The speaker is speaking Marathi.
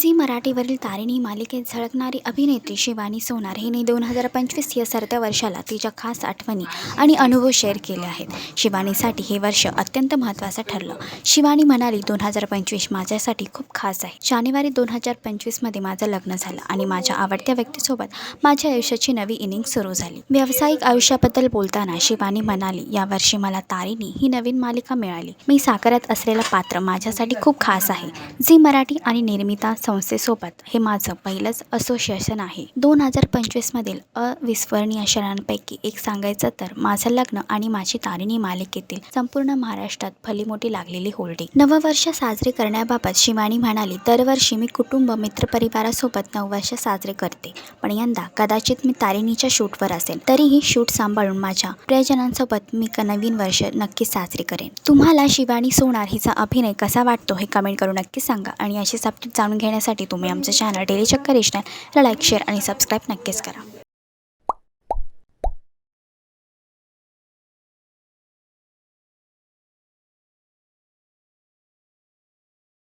झी मराठीवरील तारिणी मालिकेत झळकणारी अभिनेत्री शिवानी सोनार हिने 2025 या सरत्या वर्षाला तिच्या खास आठवणी आणि अनुभव शेअर केले आहेत. शिवानीसाठी हे वर्ष अत्यंत महत्त्वाचं ठरलं. शिवानी म्हणाली, 2025 माझ्यासाठी खूप खास आहे. जानेवारी 2025 मध्ये माझं लग्न झालं आणि माझ्या आवडत्या व्यक्तीसोबत माझ्या आयुष्याची नवी इनिंग सुरू झाली. व्यावसायिक आयुष्याबद्दल बोलताना शिवानी म्हणाली, यावर्षी मला तारिणी ही नवीन मालिका मिळाली. मी साकारत असलेलं पात्र माझ्यासाठी खूप खास आहे. झी मराठी आणि निर्मिता संस्थेसोबत हे माझं पहिलंच असोसिएशन आहे. 2025 मधील अविस्मरणीय क्षणांपैकी एक सांगायचं तर माझं लग्न आणि माझी तारिणी मालिकेतील संपूर्ण महाराष्ट्रात भलीमोठी लागलेली होल्डिंग. नववर्ष साजरे करण्याबाबत शिवानी म्हणाली, दरवर्षी मी कुटुंब मित्रपरिवारासोबत नववर्ष साजरे करते, पण यंदा कदाचित मी तारिणीच्या शूटवर असेल. तरीही शूट सांभाळून माझ्या प्रियजनांसोबत मी नवीन वर्ष नक्की साजरे करेन. तुम्हाला शिवानी सोनार हिचा अभिनय कसा वाटतो हे कमेंट करून नक्की सांगा. आणि अशीच अपडेट जाणून घेण्यासाठी तुम्ही आमचं चॅनल डेली चक्कर रिजनलला लाईक, शेअर आणि सबस्क्राईब नक्कीच करा.